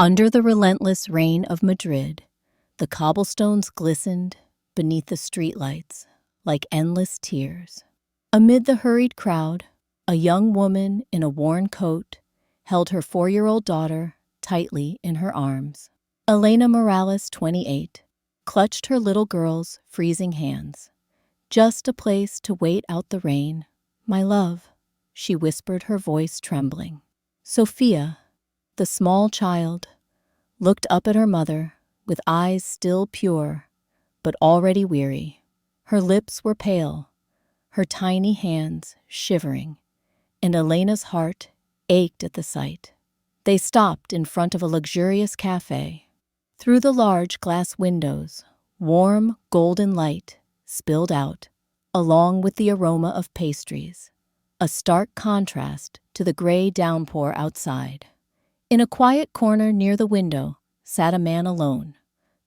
Under the relentless rain of Madrid, the cobblestones glistened beneath the streetlights like endless tears. Amid the hurried crowd, a young woman in a worn coat held her 4-year-old daughter tightly in her arms. Elena Morales, 28, clutched her little girl's freezing hands. "Just a place to wait out the rain, my love," she whispered, her voice trembling. Sophia, the small child, looked up at her mother with eyes still pure but already weary. Her lips were pale, her tiny hands shivering, and Elena's heart ached at the sight. They stopped in front of a luxurious café. Through the large glass windows, warm golden light spilled out, along with the aroma of pastries, a stark contrast to the gray downpour outside. In a quiet corner near the window sat a man alone.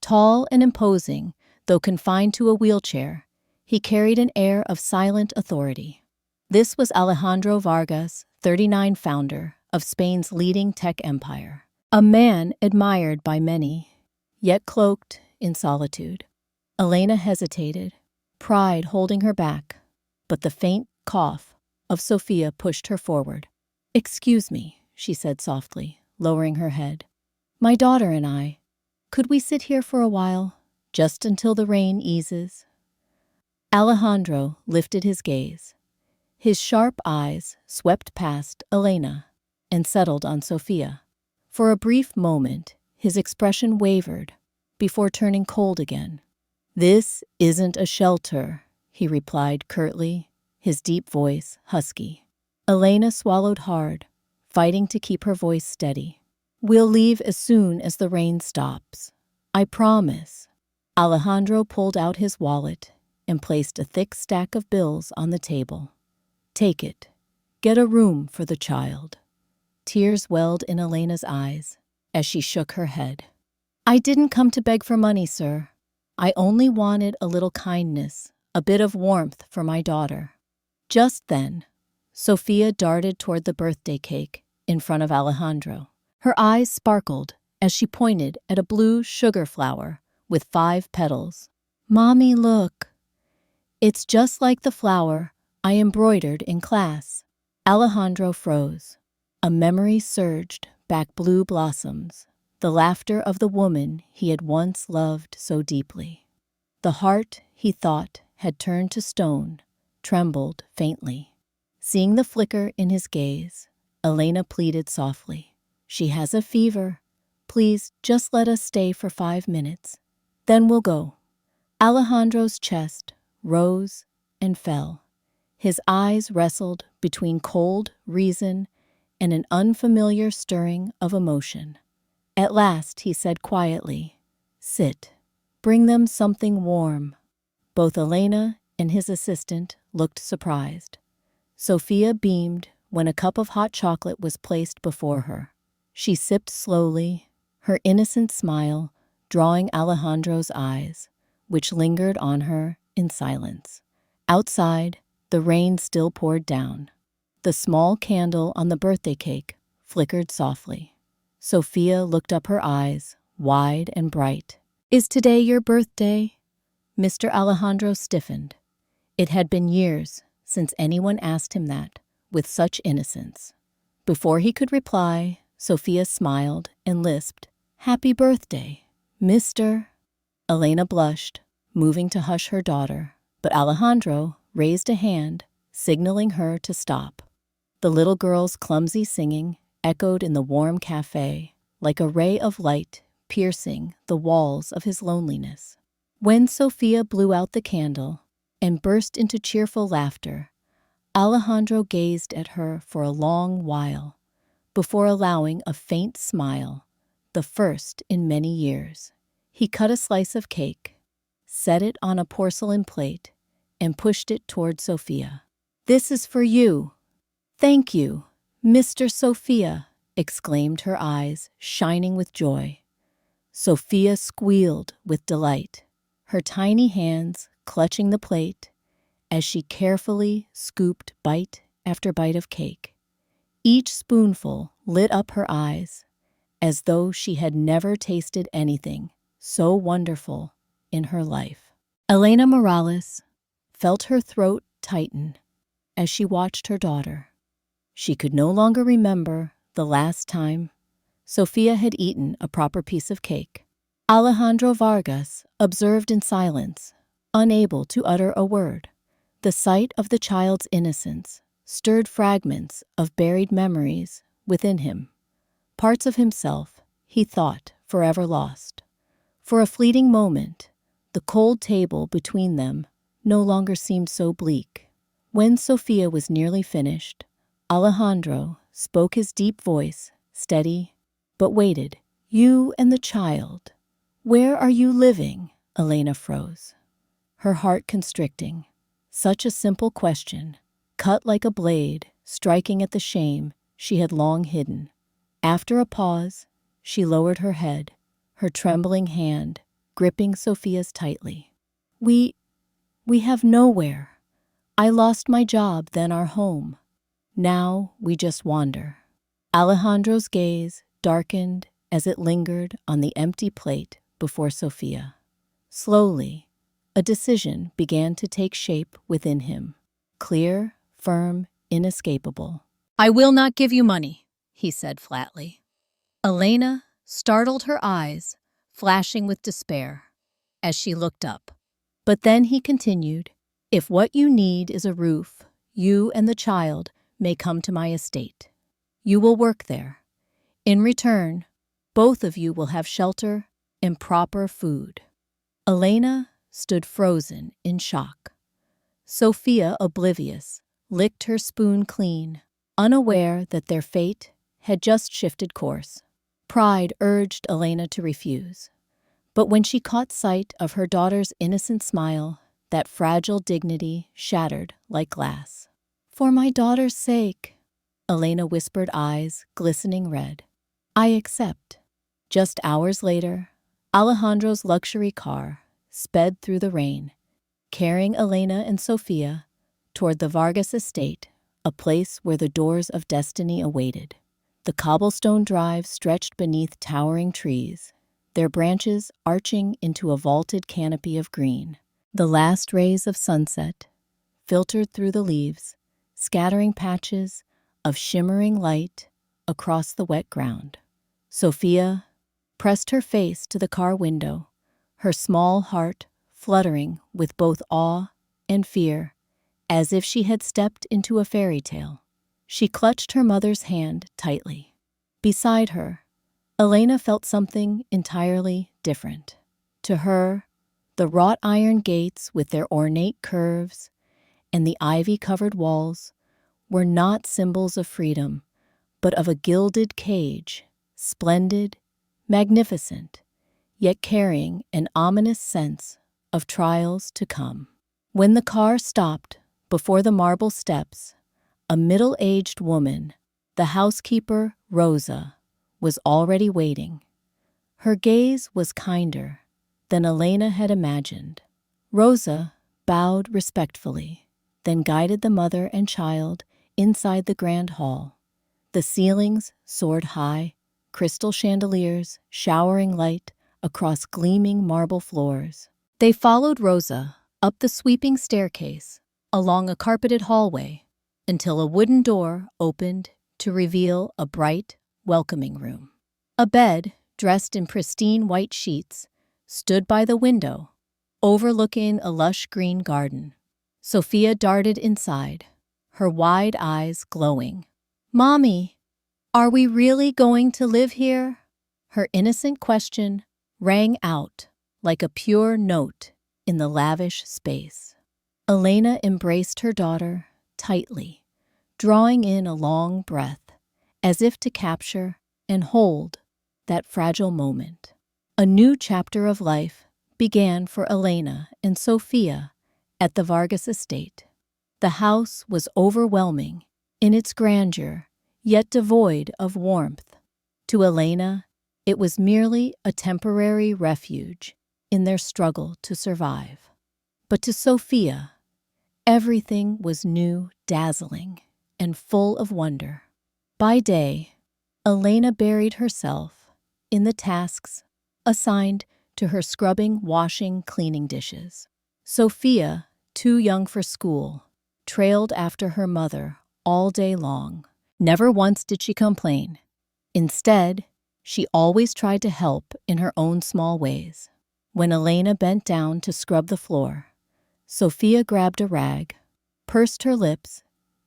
Tall and imposing, though confined to a wheelchair, he carried an air of silent authority. This was Alejandro Vargas, 39, founder of Spain's leading tech empire. A man admired by many, yet cloaked in solitude. Elena hesitated, pride holding her back, but the faint cough of Sophia pushed her forward. "Excuse me," she said softly, lowering her head. "My daughter and I, could we sit here for a while, just until the rain eases?" Alejandro lifted his gaze. His sharp eyes swept past Elena and settled on Sophia. For a brief moment, his expression wavered before turning cold again. "This isn't a shelter," he replied curtly, his deep voice husky. Elena swallowed hard, fighting to keep her voice steady. "We'll leave as soon as the rain stops. I promise." Alejandro pulled out his wallet and placed a thick stack of bills on the table. "Take it. Get a room for the child." Tears welled in Elena's eyes as she shook her head. "I didn't come to beg for money, sir. I only wanted a little kindness, a bit of warmth for my daughter." Just then, Sophia darted toward the birthday cake in front of Alejandro. Her eyes sparkled as she pointed at a blue sugar flower with 5 petals. "Mommy, look. It's just like the flower I embroidered in class." Alejandro froze. A memory surged back, blue blossoms, the laughter of the woman he had once loved so deeply. The heart he thought had turned to stone trembled faintly. Seeing the flicker in his gaze, Elena pleaded softly. "She has a fever. Please just let us stay for 5 minutes. Then we'll go." Alejandro's chest rose and fell. His eyes wrestled between cold reason and an unfamiliar stirring of emotion. At last he said quietly, "Sit. Bring them something warm." Both Elena and his assistant looked surprised. Sophia beamed when a cup of hot chocolate was placed before her. She sipped slowly, her innocent smile drawing Alejandro's eyes, which lingered on her in silence. Outside, the rain still poured down. The small candle on the birthday cake flickered softly. Sophia looked up, her eyes wide and bright. "Is today your birthday?" Mr. Alejandro stiffened. It had been years since anyone asked him that with such innocence. Before he could reply, Sophia smiled and lisped, "Happy birthday, Mr." Elena blushed, moving to hush her daughter, but Alejandro raised a hand, signaling her to stop. The little girl's clumsy singing echoed in the warm café like a ray of light piercing the walls of his loneliness. When Sophia blew out the candle and burst into cheerful laughter, Alejandro gazed at her for a long while before allowing a faint smile, the first in many years. He cut a slice of cake, set it on a porcelain plate, and pushed it toward Sophia. "This is for you." "Thank you, Mr. Sophia," exclaimed, her eyes shining with joy. Sophia squealed with delight, her tiny hands clutching the plate as she carefully scooped bite after bite of cake. Each spoonful lit up her eyes as though she had never tasted anything so wonderful in her life. Elena Morales felt her throat tighten as she watched her daughter. She could no longer remember the last time Sofia had eaten a proper piece of cake. Alejandro Vargas observed in silence, unable to utter a word. The sight of the child's innocence stirred fragments of buried memories within him, parts of himself he thought forever lost. For a fleeting moment, the cold table between them no longer seemed so bleak. When Sofia was nearly finished, Alejandro spoke, his deep voice steady, but waited. "You and the child, where are you living?" Elena froze, her heart constricting. Such a simple question, cut like a blade, striking at the shame she had long hidden. After a pause, she lowered her head, her trembling hand gripping Sofia's tightly. We have nowhere. I lost my job, then our home. Now we just wander." Alejandro's gaze darkened as it lingered on the empty plate before Sofia. Slowly, a decision began to take shape within him, clear, firm, inescapable. "I will not give you money," he said flatly. Elena startled, her eyes flashing with despair as she looked up. But then he continued, "If what you need is a roof, you and the child may come to my estate. You will work there. In return, both of you will have shelter and proper food." Elena stood frozen in shock. Sofia, oblivious, licked her spoon clean, unaware that their fate had just shifted course. Pride urged Elena to refuse. But when she caught sight of her daughter's innocent smile, that fragile dignity shattered like glass. "For my daughter's sake," Elena whispered, eyes glistening red, "I accept." Just hours later, Alejandro's luxury car sped through the rain, carrying Elena and Sofia toward the Vargas estate, a place where the doors of destiny awaited. The cobblestone drive stretched beneath towering trees, their branches arching into a vaulted canopy of green. The last rays of sunset filtered through the leaves, scattering patches of shimmering light across the wet ground. Sofia pressed her face to the car window, her small heart fluttering with both awe and fear, as if she had stepped into a fairy tale. She clutched her mother's hand tightly. Beside her, Elena felt something entirely different. To her, the wrought iron gates with their ornate curves and the ivy-covered walls were not symbols of freedom, but of a gilded cage, splendid, magnificent, yet carrying an ominous sense of trials to come. When the car stopped before the marble steps, a middle-aged woman, the housekeeper Rosa, was already waiting. Her gaze was kinder than Elena had imagined. Rosa bowed respectfully, then guided the mother and child inside the grand hall. The ceilings soared high, crystal chandeliers showering light across gleaming marble floors. They followed Rosa up the sweeping staircase, along a carpeted hallway, until a wooden door opened to reveal a bright, welcoming room. A bed, dressed in pristine white sheets, stood by the window, overlooking a lush green garden. Sofia darted inside, her wide eyes glowing. "Mommy, are we really going to live here?" Her innocent question rang out like a pure note in the lavish space. Elena embraced her daughter tightly, drawing in a long breath, as if to capture and hold that fragile moment. A new chapter of life began for Elena and Sofia at the Vargas estate. The house was overwhelming in its grandeur, yet devoid of warmth. To Elena, it was merely a temporary refuge in their struggle to survive. But to Sofia, everything was new, dazzling, and full of wonder. By day, Elena buried herself in the tasks assigned to her scrubbing, washing, cleaning dishes. Sophia, too young for school, trailed after her mother all day long. Never once did she complain. Instead, she always tried to help in her own small ways. When Elena bent down to scrub the floor, Sophia grabbed a rag, pursed her lips,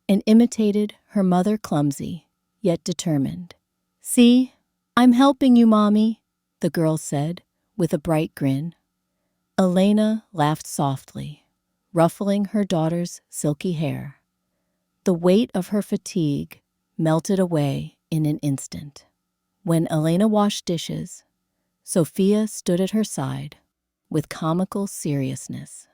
and imitated her mother, clumsy, yet determined. "See, I'm helping you, Mommy," the girl said, with a bright grin. Elena laughed softly, ruffling her daughter's silky hair. The weight of her fatigue melted away in an instant. When Elena washed dishes, Sophia stood at her side with comical seriousness.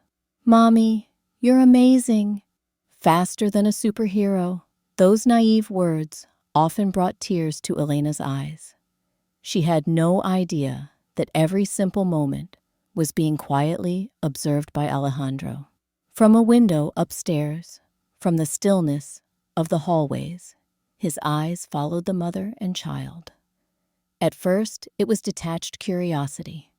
"Mommy, you're amazing. Faster than a superhero." Those naive words often brought tears to Elena's eyes. She had no idea that every simple moment was being quietly observed by Alejandro. From a window upstairs, from the stillness of the hallways, his eyes followed the mother and child. At first, it was detached curiosity.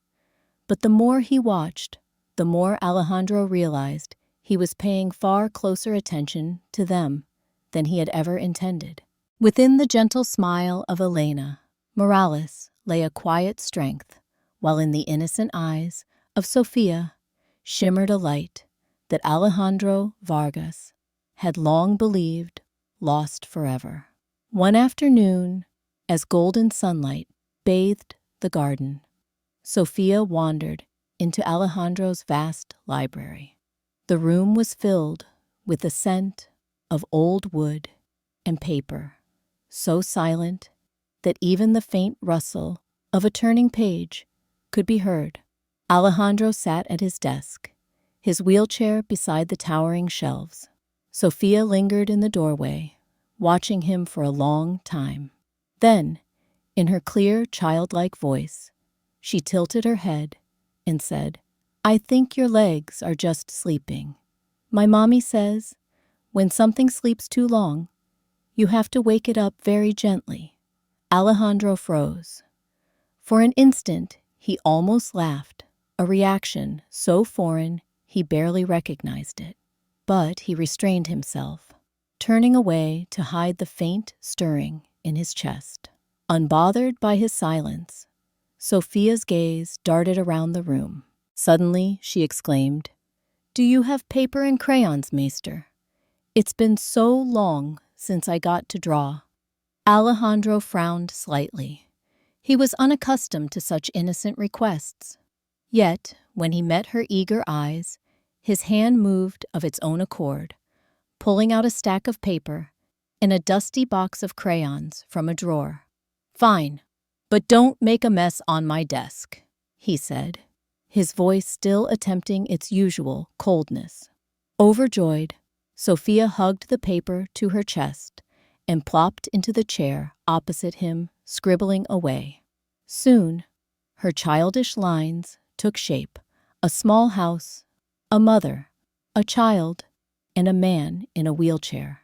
But the more he watched, the more Alejandro realized he was paying far closer attention to them than he had ever intended. Within the gentle smile of Elena Morales lay a quiet strength, while in the innocent eyes of Sophia shimmered a light that Alejandro Vargas had long believed lost forever. One afternoon, as golden sunlight bathed the garden, Sophia wandered into Alejandro's vast library. The room was filled with the scent of old wood and paper, so silent that even the faint rustle of a turning page could be heard. Alejandro sat at his desk, his wheelchair beside the towering shelves. Sophia lingered in the doorway, watching him for a long time. Then, in her clear, childlike voice, she tilted her head and said, "I think your legs are just sleeping. My mommy says, when something sleeps too long, you have to wake it up very gently." Alejandro froze. For an instant, he almost laughed, a reaction so foreign he barely recognized it. But he restrained himself, turning away to hide the faint stirring in his chest. Unbothered by his silence, Sophia's gaze darted around the room. Suddenly, she exclaimed, "Do you have paper and crayons, Maester? It's been so long since I got to draw." Alejandro frowned slightly. He was unaccustomed to such innocent requests. Yet, when he met her eager eyes, his hand moved of its own accord, pulling out a stack of paper and a dusty box of crayons from a drawer. "Fine, but don't make a mess on my desk," he said, his voice still attempting its usual coldness. Overjoyed, Sophia hugged the paper to her chest and plopped into the chair opposite him, scribbling away. Soon, her childish lines took shape: a small house, a mother, a child, and a man in a wheelchair.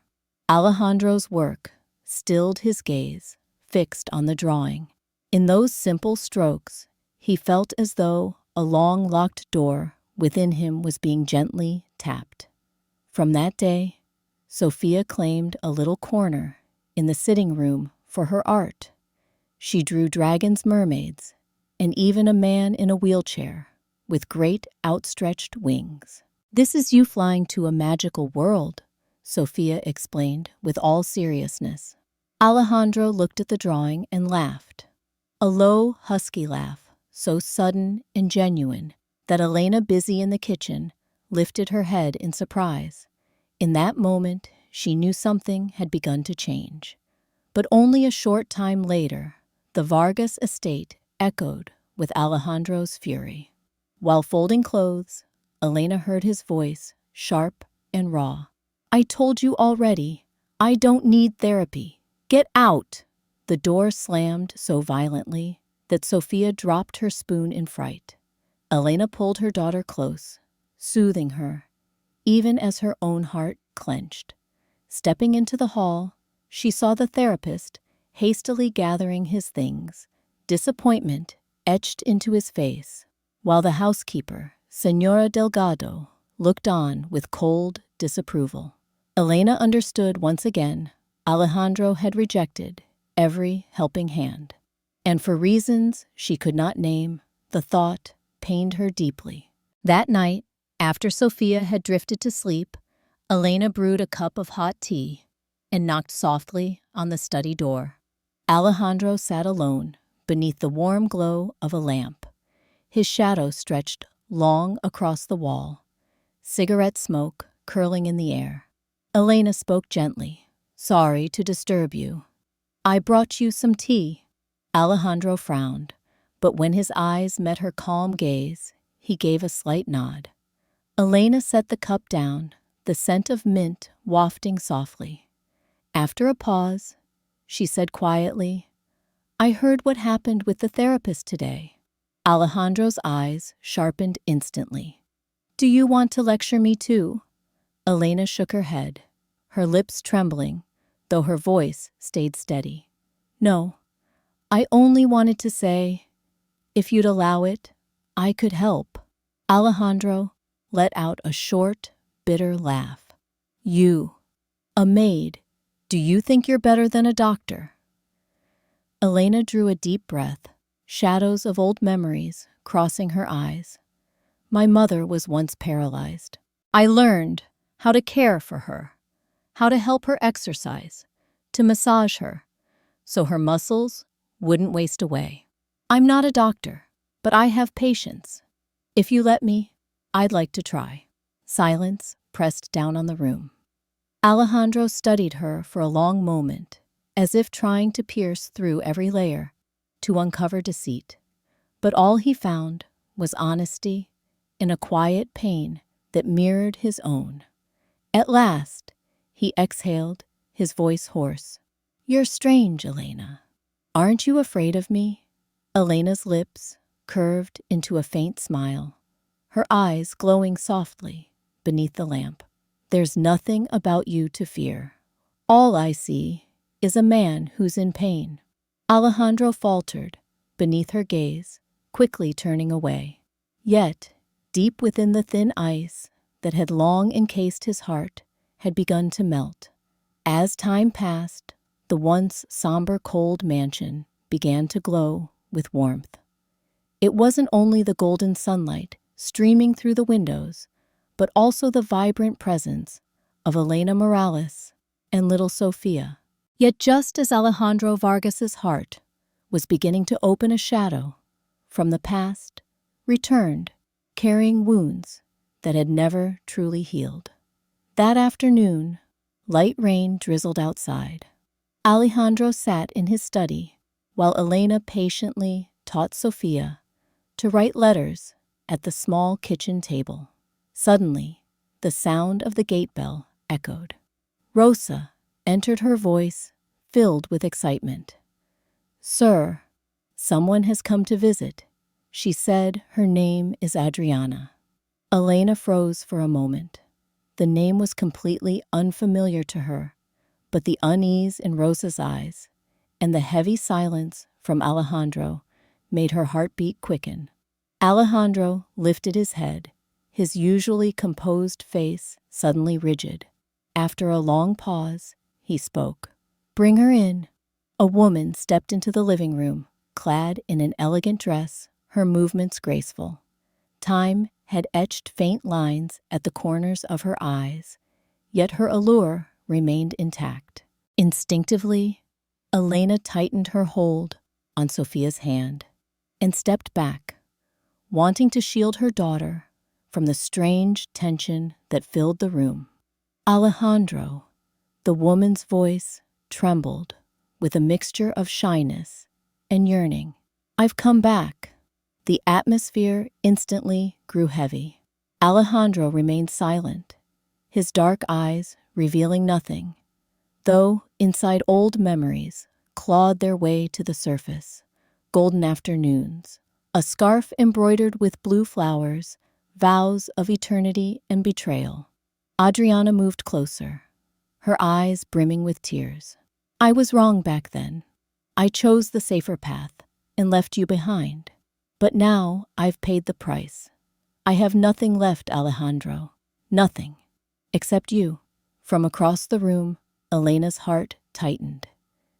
Alejandro's work stilled his gaze, fixed on the drawing. In those simple strokes, he felt as though a long locked door within him was being gently tapped. From that day, Sophia claimed a little corner in the sitting room for her art. She drew dragons, mermaids, and even a man in a wheelchair with great outstretched wings. "This is you flying to a magical world," Sophia explained with all seriousness. Alejandro looked at the drawing and laughed. A low, husky laugh, so sudden and genuine that Elena, busy in the kitchen, lifted her head in surprise. In that moment, she knew something had begun to change. But only a short time later, the Vargas estate echoed with Alejandro's fury. While folding clothes, Elena heard his voice, sharp and raw. "I told you already, I don't need therapy. Get out!" The door slammed so violently that Sophia dropped her spoon in fright. Elena pulled her daughter close, soothing her, even as her own heart clenched. Stepping into the hall, she saw the therapist hastily gathering his things, disappointment etched into his face, while the housekeeper, Señora Delgado, looked on with cold disapproval. Elena understood once again Alejandro had rejected every helping hand. And for reasons she could not name, the thought pained her deeply. That night, after Sophia had drifted to sleep, Elena brewed a cup of hot tea and knocked softly on the study door. Alejandro sat alone beneath the warm glow of a lamp. His shadow stretched long across the wall, cigarette smoke curling in the air. Elena spoke gently. "Sorry to disturb you. I brought you some tea." Alejandro frowned, but when his eyes met her calm gaze, he gave a slight nod. Elena set the cup down, the scent of mint wafting softly. After a pause, she said quietly, "I heard what happened with the therapist today." Alejandro's eyes sharpened instantly. "Do you want to lecture me too?" Elena shook her head, her lips trembling, though her voice stayed steady. "No, I only wanted to say, if you'd allow it, I could help." Alejandro let out a short, bitter laugh. "You, a maid, do you think you're better than a doctor?" Elena drew a deep breath, shadows of old memories crossing her eyes. "My mother was once paralyzed. I learned how to care for her, how to help her exercise, to massage her, so her muscles wouldn't waste away. I'm not a doctor, but I have patience. If you let me, I'd like to try." Silence pressed down on the room. Alejandro studied her for a long moment, as if trying to pierce through every layer to uncover deceit. But all he found was honesty in a quiet pain that mirrored his own. At last, he exhaled, his voice hoarse. "You're strange, Elena. Aren't you afraid of me?" Elena's lips curved into a faint smile, her eyes glowing softly beneath the lamp. "There's nothing about you to fear. All I see is a man who's in pain." Alejandro faltered beneath her gaze, quickly turning away. Yet, deep within the thin ice that had long encased his heart had begun to melt. As time passed, the once somber cold mansion began to glow with warmth. It wasn't only the golden sunlight streaming through the windows, but also the vibrant presence of Elena Morales and little Sophia. Yet just as Alejandro Vargas's heart was beginning to open, a shadow from the past returned, carrying wounds that had never truly healed. That afternoon, light rain drizzled outside. Alejandro sat in his study while Elena patiently taught Sophia to write letters at the small kitchen table. Suddenly, the sound of the gate bell echoed. Rosa entered, her voice filled with excitement. "Sir, someone has come to visit." She said her name is Adriana. Elena froze for a moment. The name was completely unfamiliar to her, but the unease in Rosa's eyes and the heavy silence from Alejandro made her heartbeat quicken. Alejandro lifted his head, his usually composed face suddenly rigid. After a long pause, he spoke. "Bring her in." A woman stepped into the living room, clad in an elegant dress, her movements graceful. Time had etched faint lines at the corners of her eyes, yet her allure remained intact. Instinctively, Elena tightened her hold on Sophia's hand and stepped back, wanting to shield her daughter from the strange tension that filled the room. "Alejandro," the woman's voice trembled with a mixture of shyness and yearning. "I've come back." The atmosphere instantly grew heavy. Alejandro remained silent, his dark eyes revealing nothing, though inside old memories clawed their way to the surface. Golden afternoons, a scarf embroidered with blue flowers, vows of eternity and betrayal. Adriana moved closer, her eyes brimming with tears. "I was wrong back then. I chose the safer path. and left you behind. But now I've paid the price. I have nothing left, Alejandro. Nothing. Except you. From across the room, Elena's heart tightened.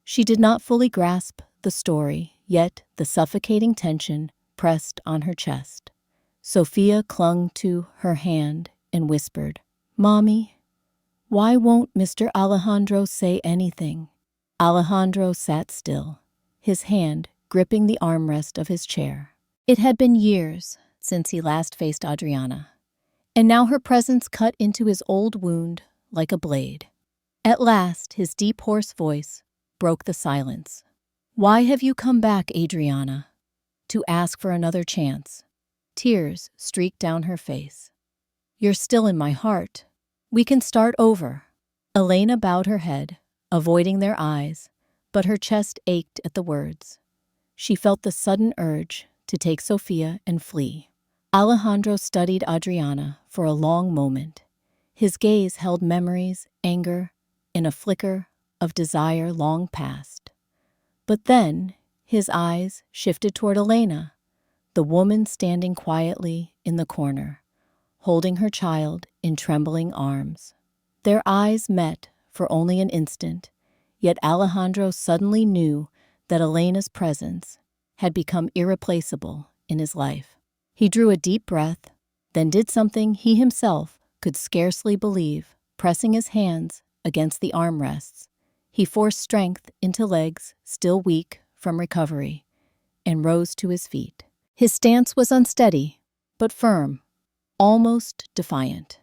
She did not fully grasp the story, yet the suffocating tension pressed on her chest. Sophia clung to her hand and whispered, "Mommy, why won't Mr. Alejandro say anything?" Alejandro sat still, his hand gripping the armrest of his chair. It had been years since he last faced Adriana, and now her presence cut into his old wound like a blade. At last, his deep, hoarse voice broke the silence. "Why have you come back, Adriana?" "To ask for another chance." Tears streaked down her face. "You're still in my heart. We can start over." Elena bowed her head, avoiding their eyes, but her chest ached at the words. She felt the sudden urge to take Sophia and flee. Alejandro studied Adriana for a long moment. His gaze held memories, anger, and a flicker of desire long past. But then his eyes shifted toward Elena, the woman standing quietly in the corner, holding her child in trembling arms. Their eyes met for only an instant, yet Alejandro suddenly knew that Elena's presence had become irreplaceable in his life. He drew a deep breath, then did something he himself could scarcely believe, pressing his hands against the armrests. He forced strength into legs still weak from recovery and rose to his feet. His stance was unsteady, but firm, almost defiant.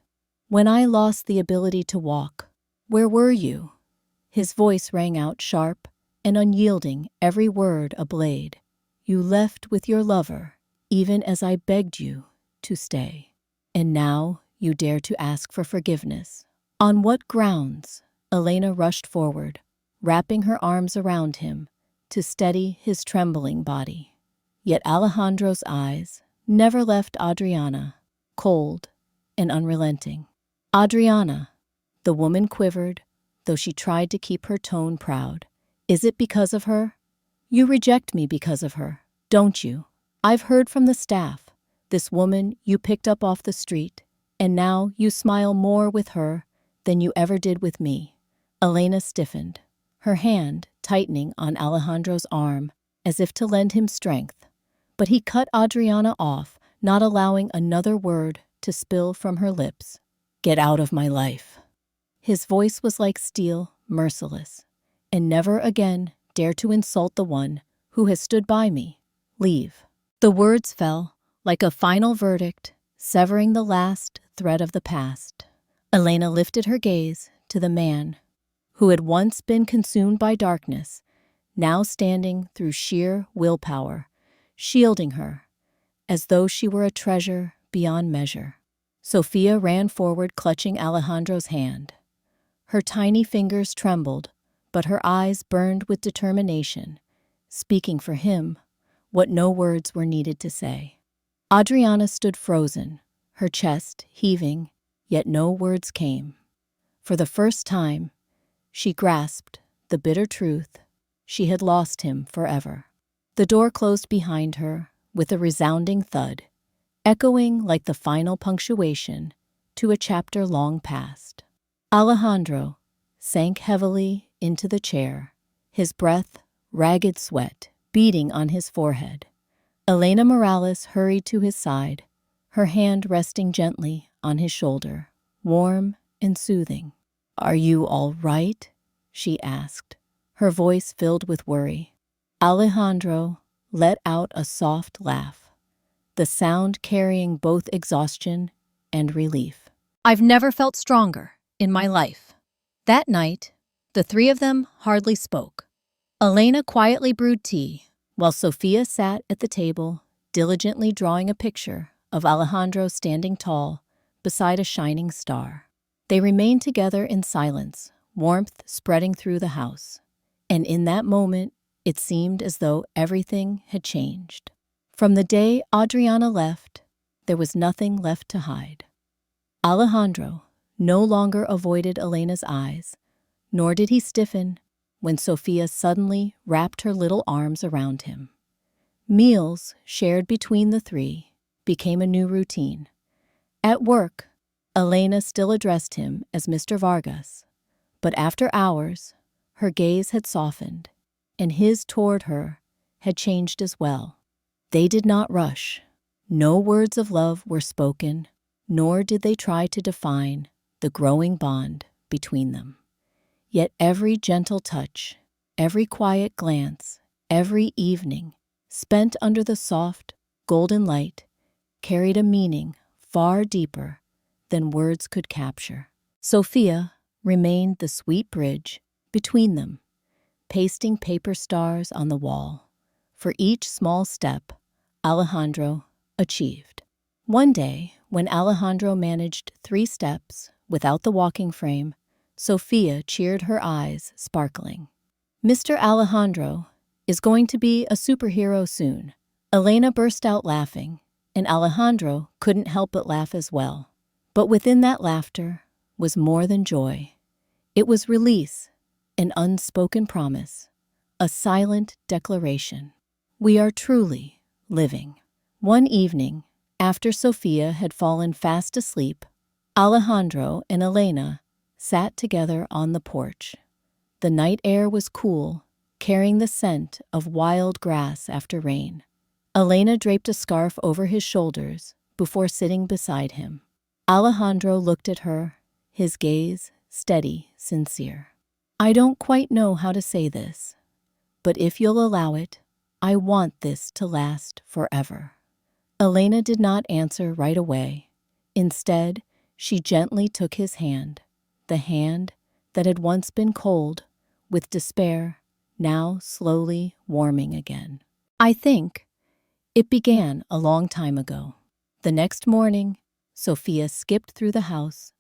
"When I lost the ability to walk, where were you?" His voice rang out sharp and unyielding, every word a blade. "You left with your lover, even as I begged you to stay. And now you dare to ask for forgiveness. On what grounds?" Elena rushed forward, wrapping her arms around him to steady his trembling body. Yet Alejandro's eyes never left Adriana, cold and unrelenting. "Adriana," the woman quivered, though she tried to keep her tone proud. "Is it because of her? You reject me because of her, don't you? I've heard from the staff, this woman you picked up off the street, and now you smile more with her than you ever did with me." Elena stiffened, her hand tightening on Alejandro's arm as if to lend him strength. But he cut Adriana off, not allowing another word to spill from her lips. "Get out of my life." His voice was like steel, merciless. "And never again dare to insult the one who has stood by me. Leave." The words fell like a final verdict, severing the last thread of the past. Elena lifted her gaze to the man who had once been consumed by darkness, now standing through sheer willpower, shielding her, as though she were a treasure beyond measure. Sophia ran forward, clutching Alejandro's hand. Her tiny fingers trembled, but her eyes burned with determination, speaking for him what no words were needed to say. Adriana stood frozen, her chest heaving, yet no words came. For the first time, she grasped the bitter truth: she had lost him forever. The door closed behind her with a resounding thud, echoing like the final punctuation to a chapter long past. Alejandro sank heavily into the chair, his breath ragged sweat beading on his forehead. Elena Morales hurried to his side, her hand resting gently on his shoulder, warm and soothing. "Are you all right?" she asked, her voice filled with worry. Alejandro let out a soft laugh, the sound carrying both exhaustion and relief. "I've never felt stronger in my life." That night, the three of them hardly spoke. Elena quietly brewed tea, while Sophia sat at the table, diligently drawing a picture of Alejandro standing tall beside a shining star. They remained together in silence, warmth spreading through the house. And in that moment, it seemed as though everything had changed. From the day Adriana left, there was nothing left to hide. Alejandro no longer avoided Elena's eyes, nor did he stiffen when Sophia suddenly wrapped her little arms around him. Meals, shared between the three, became a new routine. At work, Elena still addressed him as Mr. Vargas, but after hours, her gaze had softened, and his toward her had changed as well. They did not rush. No words of love were spoken, nor did they try to define the growing bond between them. Yet every gentle touch, every quiet glance, every evening spent under the soft, golden light carried a meaning far deeper than words could capture. Sophia remained the sweet bridge between them, pasting paper stars on the wall for each small step Alejandro achieved. One day, when Alejandro managed 3 steps without the walking frame, Sophia cheered, her eyes sparkling. "Mr. Alejandro is going to be a superhero soon." Elena burst out laughing, and Alejandro couldn't help but laugh as well. But within that laughter was more than joy. It was release, an unspoken promise, a silent declaration. We are truly living. One evening, after Sophia had fallen fast asleep, Alejandro and Elena sat together on the porch. The night air was cool, carrying the scent of wild grass after rain. Elena draped a scarf over his shoulders before sitting beside him. Alejandro looked at her, his gaze steady, sincere. "I don't quite know how to say this, but if you'll allow it, I want this to last forever." Elena did not answer right away. Instead, she gently took his hand, the hand that had once been cold with despair, now slowly warming again. "I think it began a long time ago." The next morning, Sophia skipped through the house,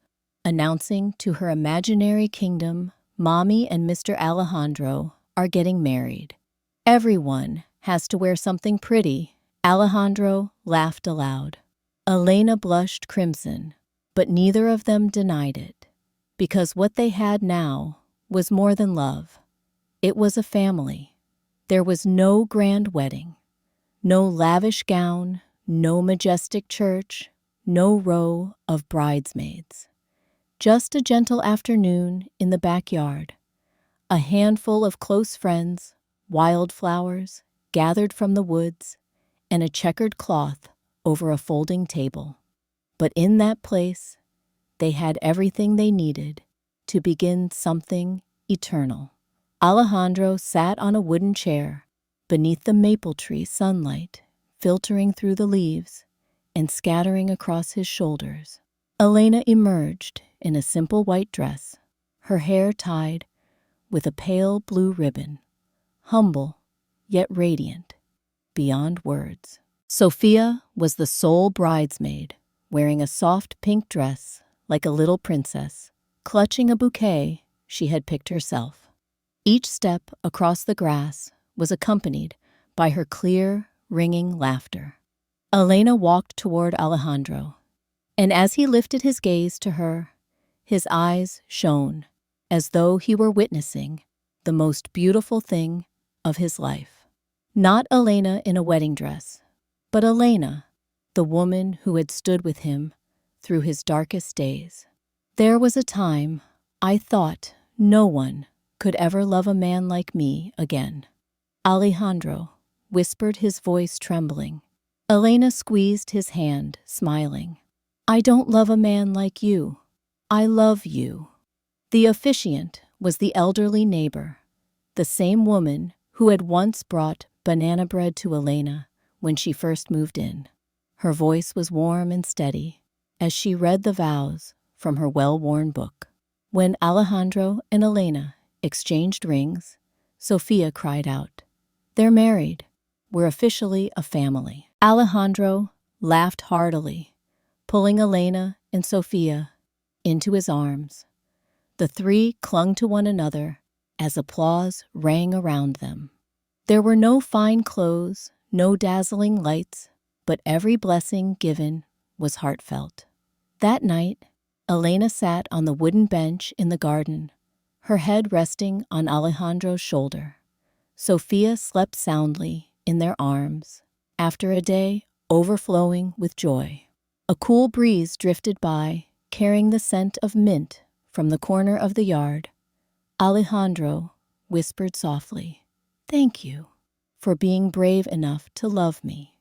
announcing to her imaginary kingdom, "Mommy and Mr. Alejandro are getting married. Everyone has to wear something pretty." Alejandro laughed aloud. Elena blushed crimson, but neither of them denied it, because what they had now was more than love. It was a family. There was no grand wedding, no lavish gown, no majestic church, no row of bridesmaids. Just a gentle afternoon in the backyard, a handful of close friends, wildflowers gathered from the woods, and a checkered cloth over a folding table. But in that place, they had everything they needed to begin something eternal. Alejandro sat on a wooden chair beneath the maple tree sunlight filtering through the leaves and scattering across his shoulders. Elena emerged in a simple white dress, her hair tied with a pale blue ribbon, humble yet radiant beyond words. Sophia was the sole bridesmaid, wearing a soft pink dress like a little princess, clutching a bouquet she had picked herself. Each step across the grass was accompanied by her clear, ringing laughter. Elena walked toward Alejandro, and as he lifted his gaze to her, his eyes shone as though he were witnessing the most beautiful thing of his life. Not Elena in a wedding dress, but Elena, the woman who had stood with him through his darkest days. "There was a time I thought no one could ever love a man like me again," Alejandro whispered, his voice trembling. Elena squeezed his hand, smiling. "I don't love a man like you. I love you." The officiant was the elderly neighbor, the same woman who had once brought banana bread to Elena when she first moved in. Her voice was warm and steady as she read the vows from her well-worn book. When Alejandro and Elena exchanged rings, Sophia cried out, "They're married. We're officially a family." Alejandro laughed heartily, pulling Elena and Sophia into his arms. The three clung to one another as applause rang around them. There were no fine clothes, no dazzling lights, but every blessing given was heartfelt. That night, Elena sat on the wooden bench in the garden, her head resting on Alejandro's shoulder. Sophia slept soundly, in their arms, after a day overflowing with joy. A cool breeze drifted by, carrying the scent of mint from the corner of the yard. Alejandro whispered softly, "Thank you for being brave enough to love me."